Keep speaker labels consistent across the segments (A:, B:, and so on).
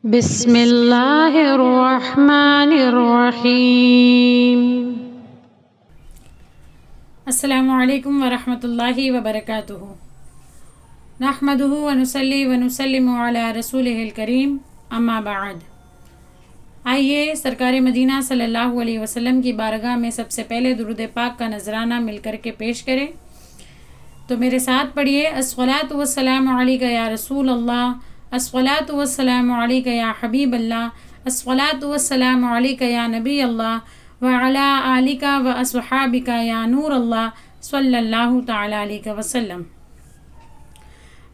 A: بسم اللہ الرحمن الرحیم۔
B: السلام علیکم ورحمۃ اللہ وبرکاتہ۔ نحمدہ ونصلی ونسلم علی رسولہ الکریم، اما بعد۔ آئیے سرکار مدینہ صلی اللہ علیہ وسلم کی بارگاہ میں سب سے پہلے درود پاک کا نذرانہ مل کر کے پیش کریں۔ تو میرے ساتھ پڑھیے: الصلاۃ والسلام علیک یا رسول اللہ، الصلاۃ والسلام علیک یا حبیب اللہ، الصلاۃ والسلام علیک یا نبی اللہ وعلی آلک و اصحابک یا نور اللہ صلی اللہ تعالی علیہ وسلم۔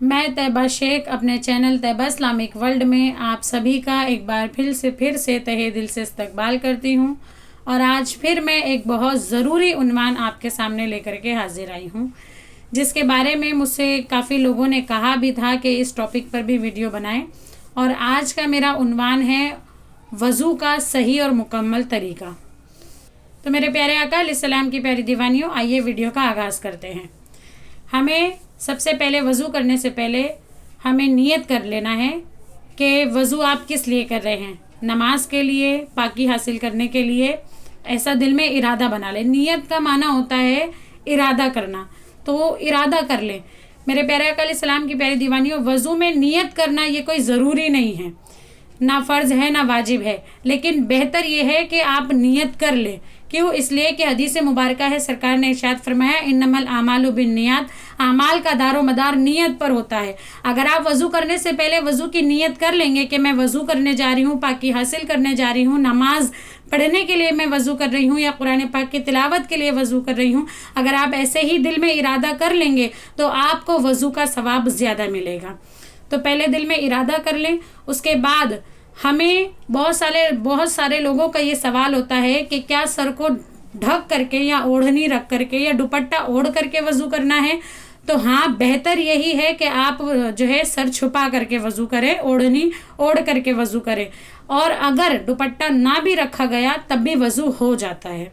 B: میں طیبہ شیخ اپنے چینل طیبہ اسلامک ورلڈ میں آپ سبھی کا ایک بار پھر سے تہہ دل سے استقبال کرتی ہوں، اور آج پھر میں ایک بہت ضروری عنوان آپ کے سامنے لے کر کے حاضر آئی ہوں، جس کے بارے میں مجھ سے کافی لوگوں نے کہا بھی تھا کہ اس ٹاپک پر بھی ویڈیو بنائیں، اور آج کا میرا عنوان ہے وضو کا صحیح اور مکمل طریقہ۔ تو میرے پیارے آقا علیہ السلام کی پیاری دیوانیوں، آئیے ویڈیو کا آغاز کرتے ہیں۔ ہمیں سب سے پہلے وضو کرنے سے پہلے ہمیں نیت کر لینا ہے کہ وضو آپ کس لیے کر رہے ہیں۔ نماز کے لیے، پاکی حاصل کرنے کے لیے، ایسا دل میں ارادہ بنا لیں۔ نیت کا معنی ہوتا ہے ارادہ کرنا، تو وہ ارادہ کر لیں۔ میرے پیارے آقا علیہ السلام کی پیاری دیوانیوں، وضو میں نیت کرنا یہ کوئی ضروری نہیں ہے، نہ فرض ہے نہ واجب ہے، لیکن بہتر یہ ہے کہ آپ نیت کر لیں۔ کیوں؟ اس لیے کہ حدیث مبارکہ ہے، سرکار نے ارشاد فرمایا انما الاعمال بالنیات، اعمال کا دار و مدار نیت پر ہوتا ہے۔ اگر آپ وضو کرنے سے پہلے وضو کی نیت کر لیں گے کہ میں وضو کرنے جا رہی ہوں، پاکی حاصل کرنے جا رہی ہوں، نماز پڑھنے کے لیے میں وضو کر رہی ہوں، یا قرآن پاک کی تلاوت کے لیے وضو کر رہی ہوں، اگر آپ ایسے ہی دل میں ارادہ کر لیں گے تو آپ کو وضو کا ثواب زیادہ ملے گا۔ تو پہلے دل میں ارادہ کر لیں۔ اس کے بعد ہمیں بہت سارے لوگوں کا یہ سوال ہوتا ہے کہ کیا سر کو ڈھک کر کے یا اوڑھنی رکھ کر کے یا دوپٹہ اوڑھ کر کے وضو کرنا ہے؟ تو ہاں، بہتر یہی ہے کہ آپ جو ہے سر چھپا کر کے وضو کریں، اوڑھنی اوڑھ کر کے وضو کریں، اور اگر دوپٹہ نہ بھی رکھا گیا تب بھی وضو ہو جاتا ہے۔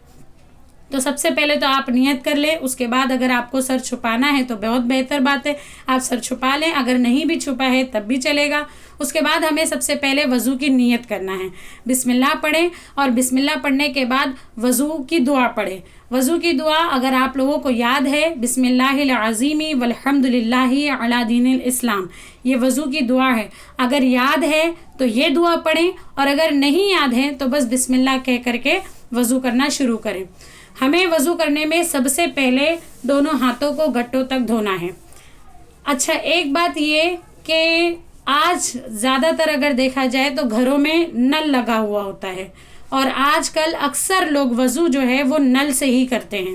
B: تو سب سے پہلے تو آپ نیت کر لیں۔ اس کے بعد اگر آپ کو سر چھپانا ہے تو بہت بہتر بات ہے، آپ سر چھپا لیں، اگر نہیں بھی چھپا ہے تب بھی چلے گا۔ اس کے بعد ہمیں سب سے پہلے وضو کی نیت کرنا ہے، بسم اللہ پڑھیں، اور بسم اللہ پڑھنے کے بعد وضو کی دعا پڑھیں۔ وضو کی دعا اگر آپ لوگوں کو یاد ہے، بسم اللہ العظیم والحمد للہ علی دین الاسلام، یہ وضو کی دعا ہے۔ اگر یاد ہے تو یہ دعا پڑھیں، اور اگر نہیں یاد ہے تو بس بسم اللہ کہہ کر کے وضو کرنا شروع کریں۔ ہمیں وضو کرنے میں سب سے پہلے دونوں ہاتھوں کو گھٹوں تک دھونا ہے۔ اچھا، ایک بات یہ کہ آج زیادہ تر اگر دیکھا جائے تو گھروں میں نل لگا ہوا ہوتا ہے، اور آج کل اکثر لوگ وضو جو ہے وہ نل سے ہی کرتے ہیں۔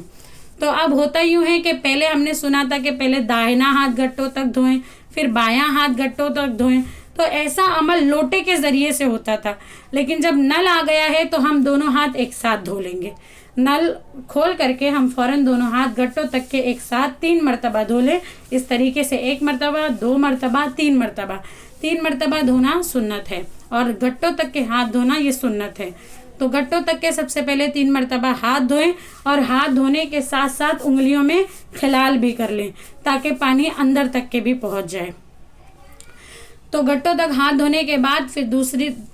B: تو اب ہوتا یوں ہے کہ پہلے ہم نے سنا تھا کہ پہلے دائنا ہاتھ گھٹوں تک دھوئیں، پھر بایاں ہاتھ گھٹوں تک دھوئیں، تو ایسا عمل لوٹے کے ذریعے سے ہوتا تھا، لیکن جب نل آ گیا ہے تو ہم دونوں ہاتھ ایک ساتھ دھو لیں گے۔ نل کھول کر کے ہم فوراً دونوں ہاتھ گھٹوں تک کے ایک ساتھ 3 مرتبہ دھو لیں۔ اس طریقے سے 1 مرتبہ، 2 مرتبہ، 3 مرتبہ، 3 مرتبہ دھونا سنت ہے، اور گھٹوں تک کے ہاتھ دھونا یہ سنت ہے۔ تو گھٹوں تک کے سب سے پہلے 3 مرتبہ ہاتھ دھوئیں، اور ہاتھ دھونے کے ساتھ ساتھ انگلیوں میں خلال بھی کر لیں تاکہ پانی اندر تک کے بھی پہنچ جائے۔ تو گھٹوں تک ہاتھ دھونے کے بعد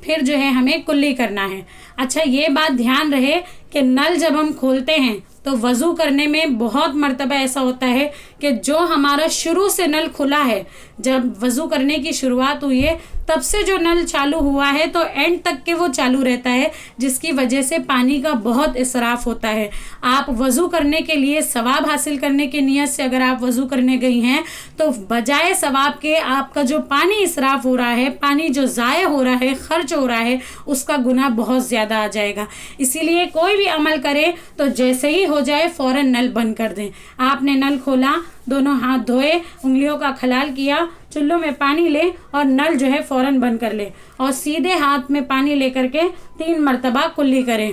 B: پھر جو ہے ہمیں کلی کرنا ہے۔ اچھا، یہ بات دھیان رہے کہ نل جب ہم کھولتے ہیں تو وضو کرنے میں بہت مرتبہ ایسا ہوتا ہے کہ جو ہمارا شروع سے نل کھلا ہے، جب وضو کرنے کی شروعات ہوئی ہے تب سے جو نل چالو ہوا ہے تو اینڈ تک کے وہ چالو رہتا ہے، جس کی وجہ سے پانی کا بہت اسراف ہوتا ہے۔ آپ وضو کرنے کے لیے ثواب حاصل کرنے کی نیت سے اگر آپ وضو کرنے گئی ہیں تو بجائے ثواب کے آپ کا جو پانی اسراف ہو رہا ہے، پانی جو ضائع ہو رہا ہے، خرچ ہو رہا ہے، اس کا گناہ بہت زیادہ آ جائے گا۔ اسی لیے کوئی بھی عمل کرے تو جیسے ہی ہو جائے فوراً نل بند کر دیں۔ آپ نے نل کھولا، دونوں ہاتھ دھوئے، انگلیوں کا خلال کیا، چلوں میں پانی لیں اور نل جو ہے فوراً بند کر لیں، اور سیدھے ہاتھ میں پانی لے کر کے 3 مرتبہ کلی کریں۔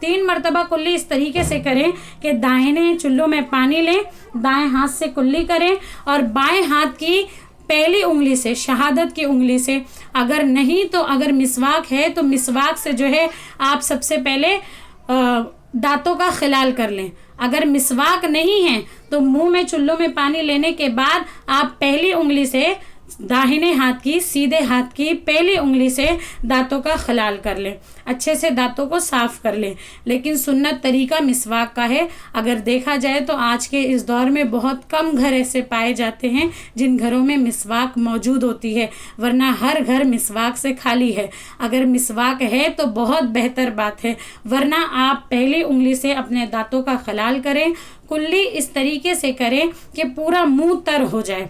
B: 3 مرتبہ کلی اس طریقے سے کریں کہ دائیں چلوں میں پانی لیں، دائیں ہاتھ سے کلی کریں، اور بائیں ہاتھ کی پہلی انگلی سے، شہادت کی انگلی سے، اگر نہیں تو اگر مسواک ہے تو مسواک سے جو ہے آپ سب سے پہلے دانتوں کا خلال کر لیں۔ اگر مسواک نہیں ہے تو منہ میں چلوں میں پانی لینے کے بعد آپ پہلی انگلی سے दाहिने हाथ की, सीधे हाथ की पहली उंगली से दांतों का खलाल कर लें, अच्छे से दांतों को साफ कर लें। लेकिन सुन्नत तरीका मिसवाक का है। अगर देखा जाए तो आज के इस दौर में बहुत कम घर ऐसे पाए जाते हैं जिन घरों में मिसवाक मौजूद होती है, वरना हर घर मिसवाक से खाली है। अगर मिसवाक है तो बहुत बेहतर बात है, वरना आप पहली उंगली से अपने दांतों का खलाल करें। कुल्ली इस तरीके से करें कि पूरा मुंह तर हो जाए,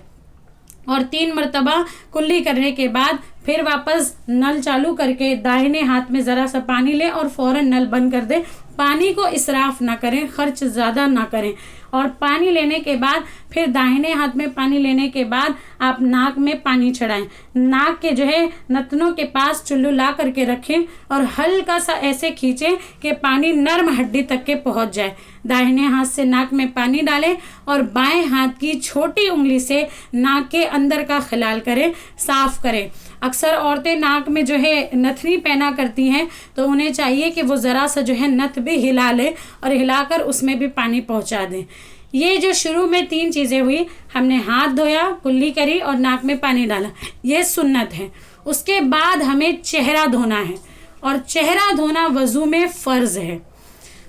B: और 3 मरतबा कुल्ली करने के बाद फिर वापस नल चालू करके दाहिने हाथ में ज़रा सा पानी लें और फ़ौरन नल बंद कर दें। पानी को इसराफ ना करें, खर्च ज़्यादा ना करें। और पानी लेने के बाद फिर दाहिने हाथ में पानी लेने के बाद आप नाक में पानी चढ़ाएं। नाक के जो है नथनों के पास चुल्लू ला करके रखें और हल्का सा ऐसे खींचें कि पानी नर्म हड्डी तक के पहुंच जाए। दाहिने हाथ से नाक में पानी डालें और बाएं हाथ की छोटी उंगली से नाक के अंदर का खलाल करें, साफ करें। अक्सर औरतें नाक में जो है नथनी पहना करती हैं, तो उन्हें चाहिए कि वो ज़रा सा जो है नथ भी हिला लें और हिलाकर उसमें भी पानी पहुंचा दें। ये जो शुरू में 3 चीज़ें हुई, हमने हाथ धोया, कुल्ली करी और नाक में पानी डाला, ये सुन्नत है। उसके बाद हमें चेहरा धोना है, और चेहरा धोना वज़ू में फ़र्ज़ है।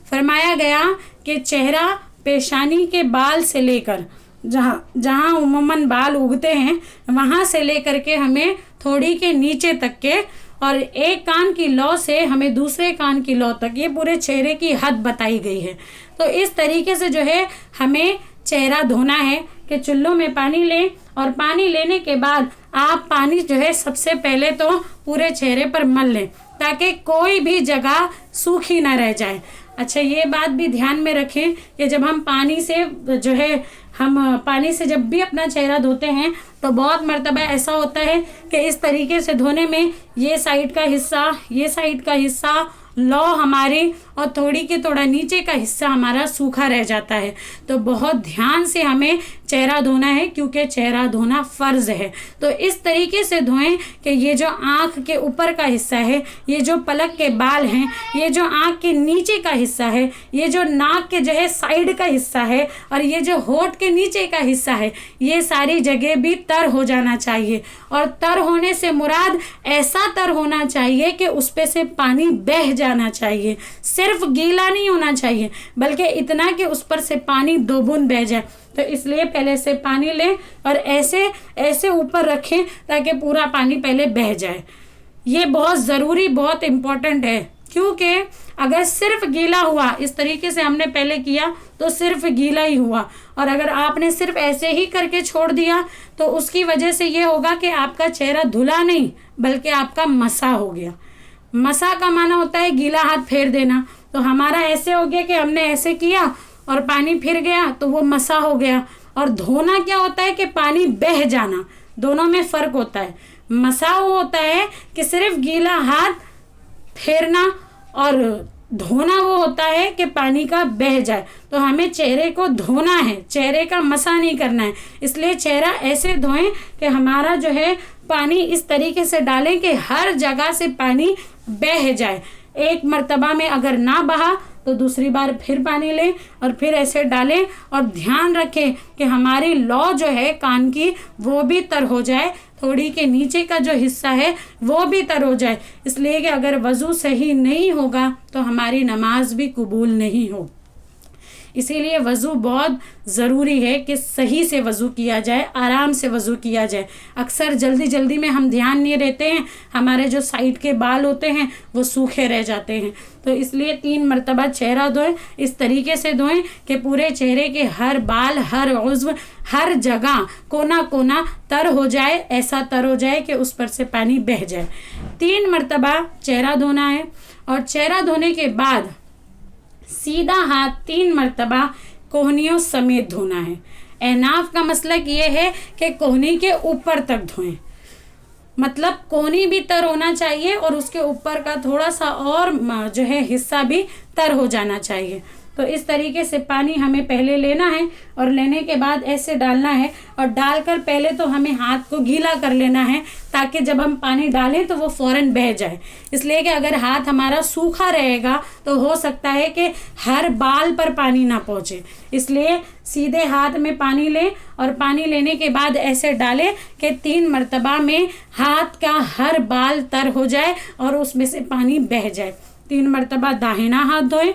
B: फरमाया गया कि चेहरा पेशानी के बाल से लेकर जहाँ उम्मन बाल उगते हैं वहाँ से लेकर के हमें थोड़ी के नीचे तक के, और एक कान की लौ से हमें दूसरे कान की लौ तक, ये पूरे चेहरे की हद बताई गई है। तो इस तरीके से जो है हमें चेहरा धोना है कि चुल्लू में पानी लें, और पानी लेने के बाद आप पानी जो है सबसे पहले तो पूरे चेहरे पर मल लें ताकि कोई भी जगह सूखी ना रह जाए। अच्छा, ये बात भी ध्यान में रखें कि जब हम पानी से जब भी अपना चेहरा धोते हैं तो बहुत मर्तबा ऐसा होता है कि इस तरीके से धोने में ये साइड का हिस्सा लौ हमारी और थोड़ी के थोड़ा नीचे का हिस्सा हमारा सूखा रह जाता है। तो बहुत ध्यान से हमें चेहरा धोना है, क्योंकि चेहरा धोना फ़र्ज़ है। तो इस तरीके से धोएं कि ये जो आँख के ऊपर का हिस्सा है, ये जो पलक के बाल हैं, ये जो आँख के नीचे का हिस्सा है, ये जो नाक के जो है साइड का हिस्सा है, और ये जो होठ के नीचे का हिस्सा है, ये सारी जगह भी तर हो जाना चाहिए। और तर होने से मुराद ऐसा तर होना चाहिए कि उस पे से पानी बह जाना चाहिए, सिर्फ गीला नहीं होना चाहिए, बल्कि इतना कि उस पर से पानी 2 बूंद बह जाए। तो इसलिए पहले से पानी लें और ऐसे ऊपर रखें ताकि पूरा पानी पहले बह जाए। ये बहुत ज़रूरी, बहुत इम्पोर्टेंट है, क्योंकि अगर सिर्फ गीला हुआ, इस तरीके से हमने पहले किया तो सिर्फ गीला ही हुआ, और अगर आपने सिर्फ ऐसे ही करके छोड़ दिया तो उसकी वजह से ये होगा कि आपका चेहरा धुला नहीं बल्कि आपका मसा हो गया। मसा का माना होता है गीला हाथ फेर देना। तो हमारा ऐसे हो गया कि हमने ऐसे किया और पानी फिर गया तो वो मसा हो गया। और धोना क्या होता है कि पानी बह जाना, दोनों में फ़र्क होता है। मसा वो होता है कि सिर्फ गीला हाथ फेरना, और धोना वो होता है कि पानी का बह जाए। तो हमें चेहरे को धोना है, चेहरे का मसा नहीं करना है। इसलिए चेहरा ऐसे धोएं कि हमारा जो है पानी इस तरीके से डालें कि हर जगह से पानी बह जाए। एक मर्तबा में अगर ना बहा तो दूसरी बार फिर पानी लें और फिर ऐसे डालें, और ध्यान रखें कि हमारी लौ जो है कान की वो भी तर हो जाए, थोड़ी के नीचे का जो हिस्सा है वो भी तर हो जाए। इसलिए कि अगर वज़ू सही नहीं होगा तो हमारी नमाज भी कबूल नहीं हो। इसीलिए वज़ू बहुत ज़रूरी है कि सही से वज़ू किया जाए, आराम से वज़ू किया जाए। अक्सर जल्दी में हम ध्यान नहीं देते हैं, हमारे जो साइड के बाल होते हैं वो सूखे रह जाते हैं। तो इसलिए 3 मरतबा चेहरा धोएं, इस तरीके से धोएं कि पूरे चेहरे के हर बाल, हर उज़्व, हर जगह कोना कोना तर हो जाए, ऐसा तर हो जाए कि उस पर से पानी बह जाए। 3 मरतबा चेहरा धोना है, और चेहरा धोने के बाद सीधा हाथ 3 मरतबा कोहनियों समेत धोना है। एनाफ का मसलक ये है कि कोहनी के ऊपर तक धोएं, मतलब कोहनी भी तर होना चाहिए और उसके ऊपर का थोड़ा सा और जो है हिस्सा भी तर हो जाना चाहिए। तो इस तरीके से पानी हमें पहले लेना है और लेने के बाद ऐसे डालना है और डालकर पहले तो हमें हाथ को गीला कर लेना है ताकि जब हम पानी डालें तो वो फ़ौरन बह जाए। इसलिए कि अगर हाथ हमारा सूखा रहेगा तो हो सकता है कि हर बाल पर पानी ना पहुँचे, इसलिए सीधे हाथ में पानी लें और पानी लेने के बाद ऐसे डालें कि 3 मरतबा में हाथ का हर बाल तर हो जाए और उसमें से पानी बह जाए। 3 मरतबा दाहिना हाथ धोएं।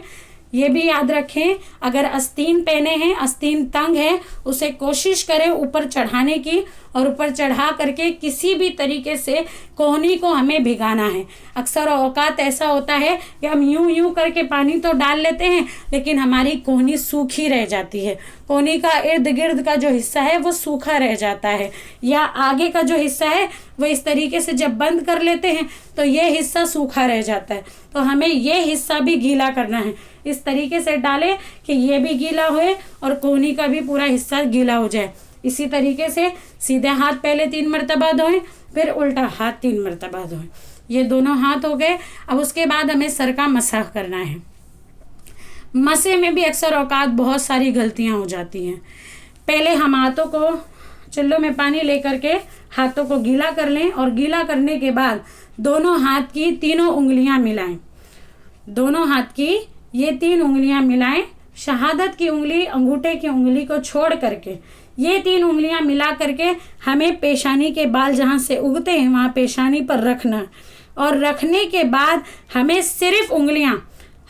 B: ये भी याद रखें, अगर आस्तीन पहने हैं, आस्तीन तंग है, उसे कोशिश करें ऊपर चढ़ाने की और ऊपर चढ़ा करके किसी भी तरीके से कोहनी को हमें भिगाना है। अक्सर औकात ऐसा होता है कि हम यूं करके पानी तो डाल लेते हैं लेकिन हमारी कोहनी सूखी रह जाती है, कोहनी का इर्द गिर्द का जो हिस्सा है वो सूखा रह जाता है, या आगे का जो हिस्सा है वो इस तरीके से जब बंद कर लेते हैं तो ये हिस्सा सूखा रह जाता है। तो हमें ये हिस्सा भी गीला करना है, इस तरीके से डालें कि ये भी गीला होए और कोहनी का भी पूरा हिस्सा गीला हो जाए। इसी तरीके से सीधे हाथ पहले 3 मरतबा धोएं, फिर उल्टा हाथ 3 मरतबा धोएं। ये दोनों हाथ हो गए। अब उसके बाद हमें सर का मसाह करना है। मसे में भी अक्सर औकात बहुत सारी गलतियां हो जाती हैं। पहले हम हाथों को चुल्लू में पानी लेकर के हाथों को गीला कर लें और गीला करने के बाद दोनों हाथ की तीनों उंगलियां मिलाएं। दोनों हाथ की ये 3 उंगलियां मिलाएं। शहादत की उंगली, अंगूठे की उंगली को छोड़ करके ये 3 उंगलियां मिला करके हमें पेशानी के बाल जहाँ से उगते हैं वहाँ पेशानी पर रखना, और रखने के बाद हमें सिर्फ उंगलियां,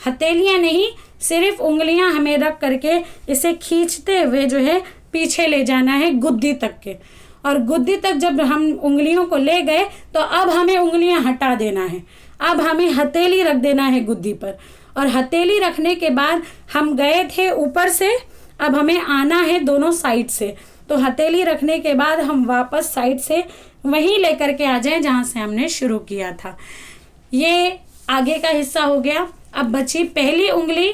B: हथेलियां नहीं, सिर्फ उंगलियां हमें रख करके इसे खींचते हुए जो है पीछे ले जाना है गुद्दी तक के। और गुद्दी तक जब हम उंगलियों को ले गए तो अब हमें उंगलियां हटा देना है, अब हमें हथेली रख देना है गुद्दी पर, और हथेली रखने के बाद हम गए थे ऊपर से, अब हमें आना है दोनों साइड से। तो हथेली रखने के बाद हम वापस साइड से वहीं लेकर के आ जाएं जहां से हमने शुरू किया था। ये आगे का हिस्सा हो गया। अब बची पहली उंगली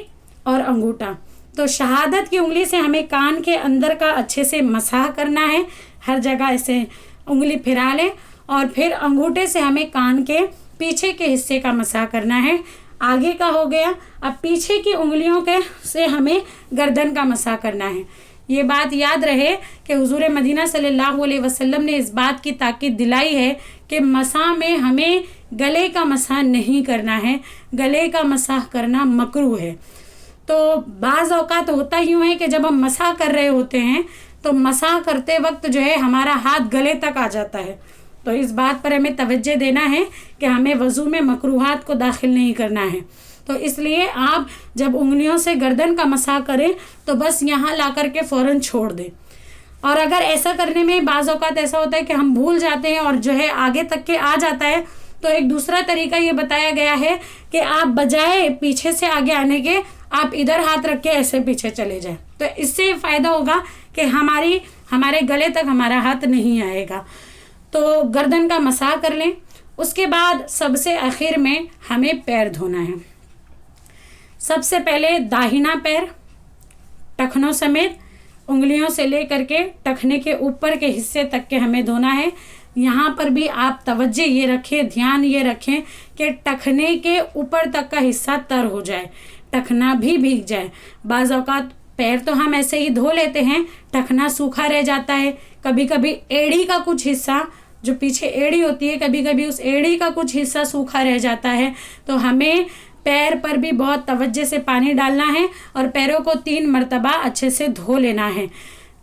B: और अंगूठा। तो शहादत की उंगली से हमें कान के अंदर का अच्छे से मसाह करना है, हर जगह ऐसे उंगली फिरा लें, और फिर अंगूठे से हमें कान के पीछे के हिस्से का मसाह करना है। आगे का हो गया। अब पीछे की उंगलियों के से हमें गर्दन का मसाह करना है। ये बात याद रहे कि हुजूर मदीना सल्लल्लाहु अलैहि वसल्लम ने इस बात की ताकीद दिलाई है कि मसाह में हमें गले का मसाह नहीं करना है, गले का मसाह करना मकरूह है। तो बाज़ औक़ात होता यूँ है कि जब हम मसाह कर रहे होते हैं तो मसाह करते वक्त जो है हमारा हाथ गले तक आ जाता है। तो इस बात पर हमें तवज्जो देना है कि हमें वज़ू में मकरूहात को दाखिल नहीं करना है। तो इसलिए आप जब उंगलियों से गर्दन का मसाह करें तो बस यहाँ ला कर के फ़ौरन छोड़ दें। और अगर ऐसा करने में बाज़ औक़ात ऐसा होता है कि हम भूल जाते हैं और जो है आगे तक के आ जाता है, तो एक दूसरा तरीका ये बताया गया है कि आप बजाय पीछे से आगे आने के आप इधर हाथ रख के ऐसे पीछे चले जाएं। तो इससे फ़ायदा होगा कि हमारे गले तक हमारा हाथ नहीं आएगा। तो गर्दन का मसाह कर लें। उसके बाद सबसे आखिर में हमें पैर धोना है। सबसे पहले दाहिना पैर टखनों समेत उंगलियों से ले करके टखने के ऊपर के हिस्से तक के हमें धोना है। यहाँ पर भी आप तवज्जो ये रखें, ध्यान ये रखें कि टखने के ऊपर तक का हिस्सा तर हो जाए, टखना भी भीग जाए। बाज़ औक़ात पैर तो हम ऐसे ही धो लेते हैं, टखना सूखा रह जाता है। कभी कभी एड़ी का कुछ हिस्सा, जो पीछे एड़ी होती है, कभी कभी उस एड़ी का कुछ हिस्सा सूखा रह जाता है। तो हमें पैर पर भी बहुत तवज्जो से पानी डालना है और पैरों को 3 मरतबा अच्छे से धो लेना है,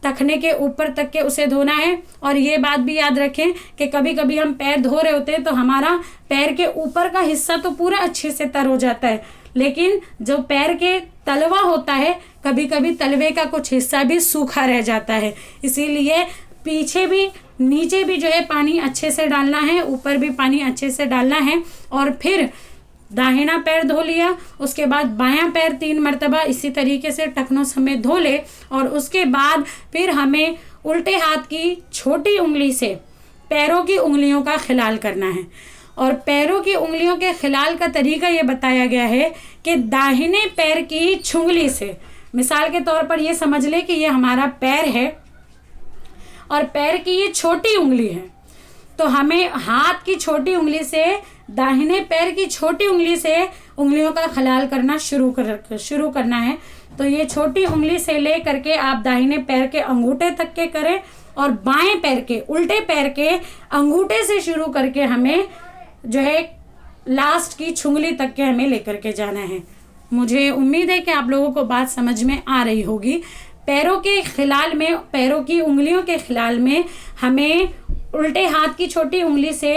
B: टखने के ऊपर तक के उसे धोना है। और ये बात भी याद रखें कि कभी कभी हम पैर धो रहे होते हैं तो हमारा पैर के ऊपर का हिस्सा तो पूरा अच्छे से तर हो जाता है, लेकिन जो पैर के तलवा होता है, कभी कभी तलवे का कुछ हिस्सा भी सूखा रह जाता है। इसीलिए पीछे भी, नीचे भी जो है पानी अच्छे से डालना है, ऊपर भी पानी अच्छे से डालना है। और फिर दाहिना पैर धो लिया, उसके बाद बायां पैर 3 मरतबा इसी तरीके से टखनों समेत धो ले। और उसके बाद फिर हमें उल्टे हाथ की छोटी उंगली से पैरों की उंगलियों का खिलाल करना है। और पैरों की उंगलियों के खिलाल का तरीका ये बताया गया है कि दाहिने पैर की छुंगली से, मिसाल के तौर पर ये समझ ले कि ये हमारा पैर है और पैर की ये छोटी उंगली है, तो हमें हाथ की छोटी उंगली से दाहिने पैर की छोटी उंगली से उंगलियों का खिलाल करना शुरू करना है। تو یہ چھوٹی انگلی سے لے کر کے آپ داہنے پیر کے انگوٹھے تک کے کریں اور بائیں پیر کے الٹے پیر کے انگوٹھے سے شروع کر کے ہمیں جو ہے لاسٹ کی چھنگلی تک کے ہمیں لے کر کے جانا ہے. مجھے امید ہے کہ آپ لوگوں کو بات سمجھ میں آ رہی ہوگی. پیروں کے خلال میں، پیروں کی انگلیوں کے خلال میں ہمیں الٹے ہاتھ کی چھوٹی انگلی سے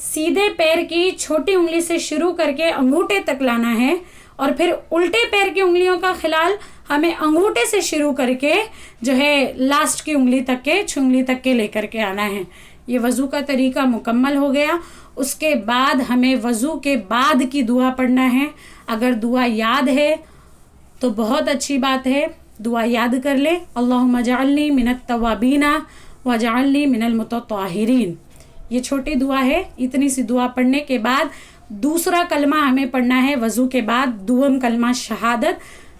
B: سیدھے پیر کی چھوٹی انگلی سے شروع کر کے انگوٹھے تک لانا ہے اور پھر الٹے پیر کی انگلیوں کا خلال ہمیں انگوٹھے سے شروع کر کے جو ہے لاسٹ کی انگلی تک کے چھنگلی تک کے لے کر کے آنا ہے. یہ وضو کا طریقہ مکمل ہو گیا. اس کے بعد ہمیں وضو کے بعد کی دعا پڑھنا ہے. اگر دعا یاد ہے تو بہت اچھی بات ہے، دعا یاد کر لیں. اللہم اجعلنی من التوابین واجعلنی من المتطہرین. یہ چھوٹی دعا ہے. اتنی سی دعا پڑھنے کے بعد دوسرا کلمہ ہمیں پڑھنا ہے وضو کے بعد. دوم کلمہ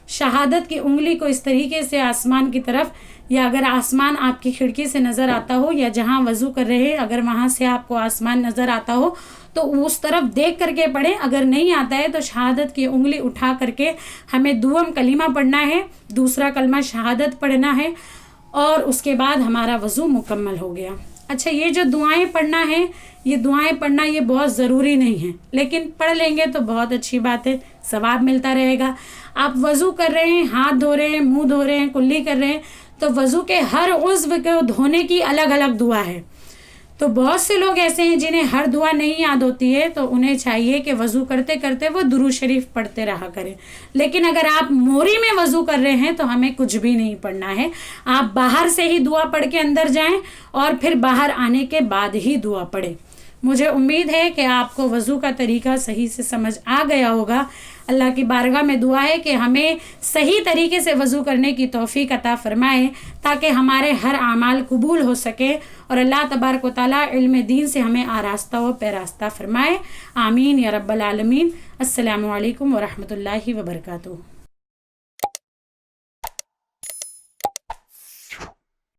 B: شہادت کی انگلی کو اس طریقے سے آسمان کی طرف، یا اگر آسمان آپ کی کھڑکی سے نظر آتا ہو یا جہاں وضو کر رہے ہیں اگر وہاں سے آپ کو آسمان نظر آتا ہو تو اس طرف دیکھ کر کے پڑھیں. اگر نہیں آتا ہے تو شہادت کی انگلی اٹھا کر کے ہمیں دوم کلمہ پڑھنا ہے، دوسرا کلمہ شہادت پڑھنا ہے اور اس کے بعد ہمارا وضو مکمل ہو گیا. اچھا، یہ جو دعائیں پڑھنا ہے، یہ دعائیں پڑھنا یہ بہت ضروری نہیں ہے، لیکن پڑھ لیں گے تو بہت اچھی بات ہے، ثواب ملتا رہے گا. آپ وضو کر رہے ہیں، ہاتھ دھو رہے ہیں، منہ دھو رہے ہیں، کلی کر رہے ہیں، تو وضو کے ہر عضو کو دھونے کی الگ الگ دعا ہے. تو بہت سے لوگ ایسے ہیں جنہیں ہر دعا نہیں یاد ہوتی ہے، تو انہیں چاہیے کہ وضو کرتے کرتے وہ درود شریف پڑھتے رہا کریں. لیکن اگر آپ موری میں وضو کر رہے ہیں تو ہمیں کچھ بھی نہیں پڑھنا ہے. آپ باہر سے ہی دعا پڑھ کے اندر جائیں اور پھر باہر آنے کے بعد ہی دعا پڑھیں. مجھے امید ہے کہ آپ کو وضو کا طریقہ صحیح سے سمجھ آ گیا ہوگا. اللہ کی بارگاہ میں دعا ہے کہ ہمیں صحیح طریقے سے وضو کرنے کی توفیق عطا فرمائے تاکہ ہمارے ہر اعمال قبول ہو سکے اور اللہ تبارک و تعالیٰ علم دین سے ہمیں آراستہ و پیراستہ فرمائے. آمین یا رب العالمین. السلام علیکم ورحمۃ اللہ وبرکاتہ.